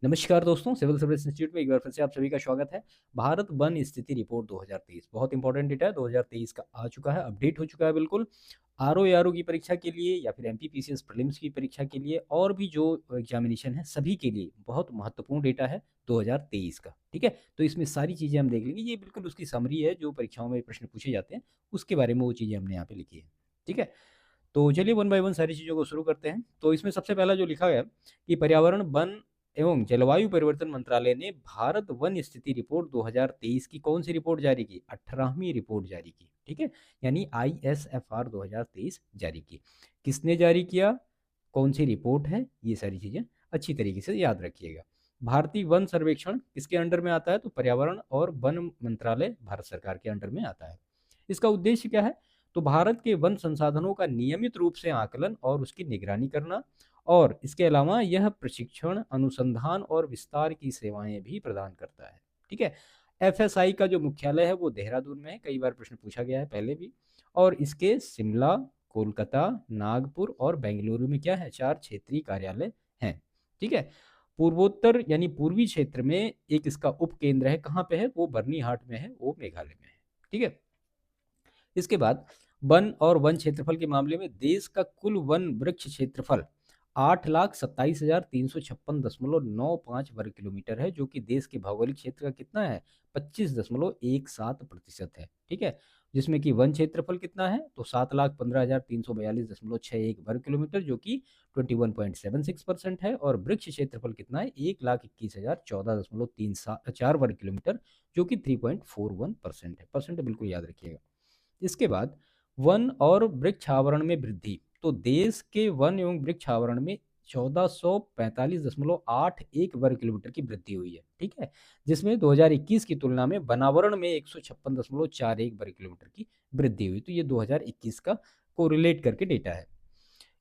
नमस्कार दोस्तों, civil service institute में एक बार फिर से आप सभी का स्वागत है। भारत वन स्थिति रिपोर्ट 2023 बहुत इंपॉर्टेंट डेटा है। 2023 का आ चुका है, अपडेट हो चुका है बिल्कुल। आरओ आरओ की परीक्षा के लिए या फिर एमपीपीसीएस प्रीलिम्स की परीक्षा के लिए और भी जो एग्जामिनेशन है सभी के लिए बहुत महत्वपूर्ण डेटा है 2023 का। ठीक है, तो इसमें सारी चीज़ें हम देख लेंगे। ये बिल्कुल उसकी समरी है, जो परीक्षाओं में प्रश्न पूछे जाते हैं उसके बारे में वो चीज़ें हमने यहाँ पे लिखी है। ठीक है, तो चलिए वन बाय वन सारी चीज़ों को शुरू करते हैं। तो इसमें सबसे पहला जो लिखा गया कि पर्यावरण, वन एवं जलवायु परिवर्तन मंत्रालय ने भारत वन स्थिति रिपोर्ट 2023 की कौन सी रिपोर्ट जारी की? 18वीं रिपोर्ट जारी की। ठीक है, यानी ISFR 2023 जारी की। किसने जारी किया, कौन सी रिपोर्ट है, ये सारी चीज़ें अच्छी तरीके से याद रखिएगा। भारतीय वन सर्वेक्षण किसके अंडर में आता है? तो पर्यावरण और वन मंत्रालय भारत सरकार के अंडर में आता है। इसका उद्देश्य क्या है? तो भारत के वन संसाधनों का नियमित रूप से आकलन और उसकी निगरानी करना, और इसके अलावा यह प्रशिक्षण, अनुसंधान और विस्तार की सेवाएं भी प्रदान करता है। ठीक है, एफएसआई का जो मुख्यालय है वो देहरादून में है। कई बार प्रश्न पूछा गया है पहले भी। और इसके शिमला, कोलकाता, नागपुर और बेंगलुरु में क्या है? 4 क्षेत्रीय कार्यालय हैं। ठीक है, पूर्वोत्तर यानी पूर्वी क्षेत्र में एक इसका उप केंद्र है। कहाँ पे है? वो बर्नीहाट में है, वो मेघालय में है। ठीक है, इसके बाद वन और वन क्षेत्रफल के मामले में देश का कुल वन वृक्ष क्षेत्रफल 8,27,356.95 वर्ग किलोमीटर है, जो कि देश के भौगोलिक क्षेत्र का कितना है? 25.17% है। ठीक है, जिसमें कि वन क्षेत्रफल कितना है? तो 7,15,342.61 वर्ग किलोमीटर, जो कि 21.76% है। और वृक्ष क्षेत्रफल कितना है? 1,21,014.34 वर्ग किलोमीटर, जो कि 3.41% है। परसेंट बिल्कुल याद रखिएगा। इसके बाद वन और वृक्ष आवरण में वृद्धि। तो देश के वन एवं वृक्ष आवरण में 1445.81 वर्ग किलोमीटर की वृद्धि हुई है। ठीक है, जिसमें 2021 की तुलना में वनावरण में 156.41 वर्ग किलोमीटर की वृद्धि हुई। तो ये 2021 का कोरिलेट करके डेटा है।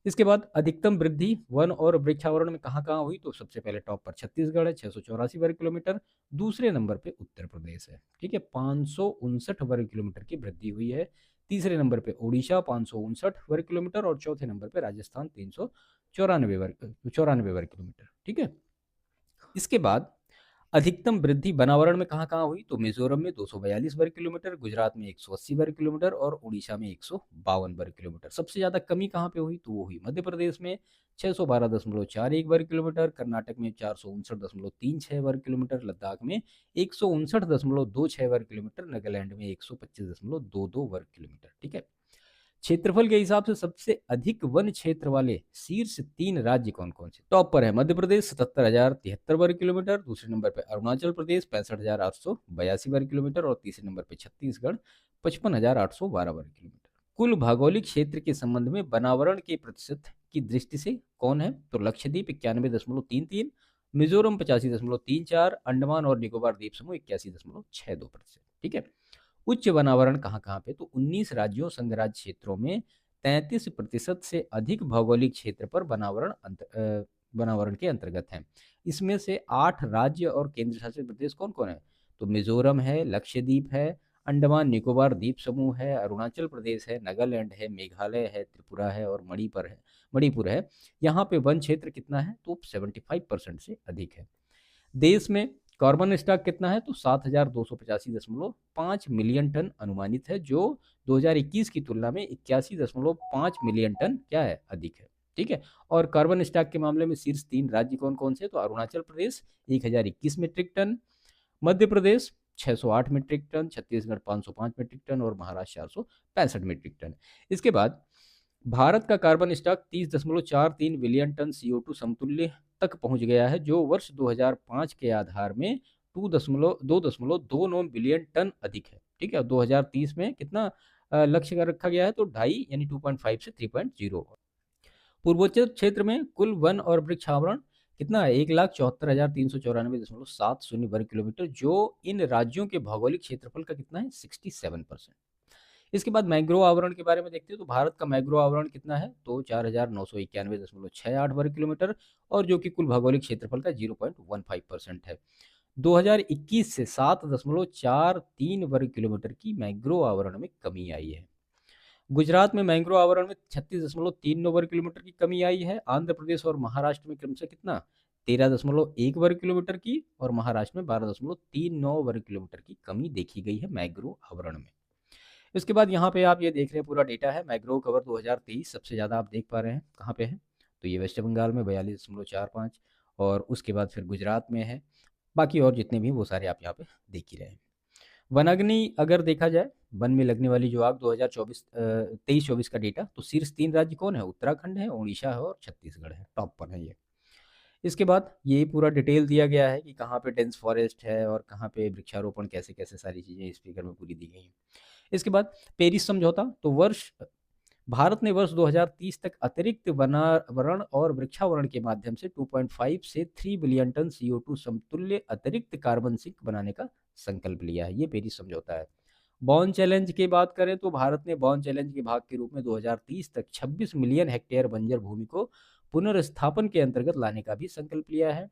इसके बाद अधिकतम वृद्धि वन और वृक्षावरण में कहाँ कहाँ हुई? तो सबसे पहले टॉप पर छत्तीसगढ़ है, 684 वर्ग किलोमीटर। दूसरे नंबर पे उत्तर प्रदेश है। ठीक है, 559 वर्ग किलोमीटर की वृद्धि हुई है। तीसरे नंबर पे उड़ीसा 559 वर्ग किलोमीटर, और चौथे नंबर पे राजस्थान 394 वर्ग किलोमीटर। ठीक है, इसके बाद अधिकतम वृद्धि वनावरण में कहाँ कहाँ हुई? तो मिजोरम में 242 वर्ग किलोमीटर, गुजरात में 180 वर्ग किलोमीटर और उड़ीसा में 152 वर्ग किलोमीटर। सबसे ज्यादा कमी कहाँ पे हुई? तो वो हुई मध्य प्रदेश में 612.41 वर्ग किलोमीटर, कर्नाटक में 459.36 वर्ग किलोमीटर, लद्दाख में 159.26 वर्ग किलोमीटर, नागालैंड में 125.22 वर्ग किलोमीटर। ठीक है, क्षेत्रफल के हिसाब से सबसे अधिक वन क्षेत्र वाले शीर्ष 3 राज्य कौन कौन से? टॉप पर है मध्य प्रदेश 77,073 वर्ग किलोमीटर, दूसरे नंबर पर अरुणाचल प्रदेश 65,882 वर्ग किलोमीटर, और तीसरे नंबर पर छत्तीसगढ़ 55,812 वर्ग किलोमीटर। कुल भौगोलिक क्षेत्र के संबंध में बनावरण के प्रतिशत की दृष्टि से कौन है? तो लक्षद्वीप 91.33, मिजोरम 85.34, अंडमान और निकोबार द्वीप समूह 81.62%। ठीक है, उच्च वनावरण कहाँ कहाँ पे? तो 19 राज्यों संघ राज्य क्षेत्रों में 33% से अधिक भौगोलिक क्षेत्र पर वनावरण के अंतर्गत है। इसमें से 8 राज्य और केंद्र शासित प्रदेश कौन कौन है? तो मिजोरम है, लक्षद्वीप है, अंडमान निकोबार द्वीप समूह है, अरुणाचल प्रदेश है, नागालैंड है, मेघालय है, त्रिपुरा है और मणिपुर है। यहाँ पे वन क्षेत्र कितना है? तो 75% से अधिक है। देश में कार्बन स्टॉक कितना है? तो 7,285.5 मिलियन टन अनुमानित है, जो 2021 की तुलना में 81.5 मिलियन टन क्या है? अधिक है। ठीक है, और कार्बन स्टॉक के मामले में शीर्ष 3 राज्य कौन कौन से? तो Arunachal Pradesh 1021 metric tonne, Madhya Pradesh 608 metric tonne, Chhattisgarh 505 metric tonne और महाराष्ट्र 465 मीट्रिक टन। इसके बाद भारत का carbon stock 30.43 billion ton CO2 समतुल्य तक पहुंच गया है, जो वर्ष 2005 के आधार में 2.29 बिलियन टन अधिक है। ठीक है, 2030 में कितना लक्ष्य का रखा गया है? तो 2.5 यानी 2.5 से 3.0। पूर्वोत्तर क्षेत्र में कुल वन और वृक्ष आवरण कितना है? 1,74,394.70 वर्ग किलोमीटर, जो इन राज्यों के भौगोलिक क्षेत्रफल का कितना है? 67%। इसके बाद मैंग्रोव आवरण के बारे में देखते हैं। तो भारत का मैंग्रोव आवरण कितना है? तो 4,991.68 वर्ग किलोमीटर, और जो कि कुल भौगोलिक क्षेत्रफल का 0.15% है। 2021 से 7.43 वर्ग किलोमीटर की मैंग्रोव आवरण में कमी आई है। गुजरात में मैंग्रोव आवरण में 36.39 वर्ग किलोमीटर की कमी आई है। आंध्र प्रदेश और महाराष्ट्र में क्रमशः कितना? 13.1 वर्ग किलोमीटर की और महाराष्ट्र में 12.39 वर्ग किलोमीटर की कमी देखी गई है मैंग्रोव आवरण में। इसके बाद यहाँ पे आप ये देख रहे हैं पूरा डेटा है मैंग्रोव कवर 2023 सबसे ज़्यादा आप देख पा रहे हैं कहाँ पे है, तो ये वेस्ट बंगाल में 42.45 और उसके बाद फिर गुजरात में है, बाकी और जितने भी वो सारे आप यहाँ पे देख ही रहे हैं। वनाग्नि अगर देखा जाए वन में लगने वाली जो आग 2024 23-24 का डेटा, तो शीर्ष 3 राज्य कौन है, उत्तराखंड है, उड़ीसा है और छत्तीसगढ़ है, टॉप पर है ये। इसके बाद ये पूरा डिटेल दिया गया है कि कहाँ पे डेंस फॉरेस्ट है और कहाँ पे वृक्षारोपण कैसे कैसे सारी चीज़ें इस फिगर में पूरी दी गई हैं। इसके बाद पेरिस समझौता, तो भारत ने वर्ष 2030 तक अतिरिक्त वनावरण और वृक्षावरण के माध्यम से 2.5 से 3 बिलियन टन CO2 समतुल्य अतिरिक्त कार्बन सिंक बनाने का संकल्प लिया है, ये पेरिस समझौता है। बॉन चैलेंज की बात करें तो भारत ने बॉन चैलेंज के भाग के रूप में 2030 तक 26 मिलियन हेक्टेयर बंजर भूमि को पुनर्स्थापन के अंतर्गत लाने का भी संकल्प लिया है।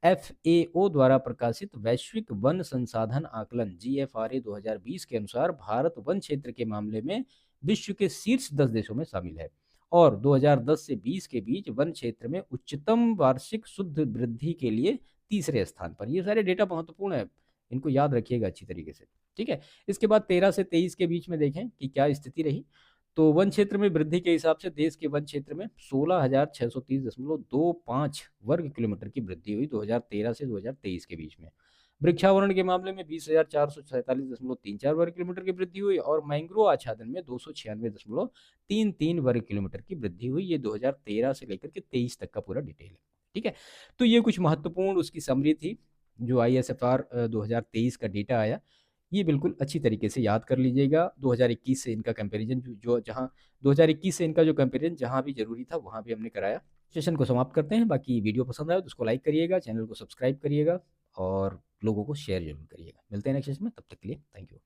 FAO द्वारा प्रकाशित वैश्विक वन संसाधन आकलन GFRA 2020 के अनुसार भारत वन क्षेत्र के मामले में विश्व के शीर्ष 10 देशों में शामिल है और 2010 से 20 के बीच वन क्षेत्र में उच्चतम वार्षिक शुद्ध वृद्धि के लिए तीसरे स्थान पर। ये सारे डेटा महत्वपूर्ण है, इनको याद रखिएगा अच्छी तरीके से, ठीक है। इसके बाद 13 से 23 के बीच में देखें कि क्या स्थिति रही, तो वन क्षेत्र में वृद्धि के हिसाब से देश के वन क्षेत्र में 16,630.25 वर्ग किलोमीटर की वृद्धि हुई 2013 से 2023 के बीच में। वृक्षावरण के मामले में 20,447.34 वर्ग किलोमीटर की वृद्धि हुई और मैंग्रोव आच्छादन में 296.33 वर्ग किलोमीटर की वृद्धि हुई। ये 2013 से लेकर के 23 तक का पूरा डिटेल है, ठीक है। तो ये कुछ महत्वपूर्ण उसकी समरी थी जो ISFR 2023 का डेटा आया, ये बिल्कुल अच्छी तरीके से याद कर लीजिएगा। 2021 से इनका कंपैरिजन जो जहाँ 2021 से इनका जो कंपैरिजन जहाँ भी जरूरी था वहाँ भी हमने कराया। सेशन को समाप्त करते हैं, बाकी वीडियो पसंद आए तो उसको लाइक करिएगा, चैनल को सब्सक्राइब करिएगा और लोगों को शेयर जरूर करिएगा। मिलते हैं नेक्स्ट सेशन में, तब तक के लिए थैंक यू।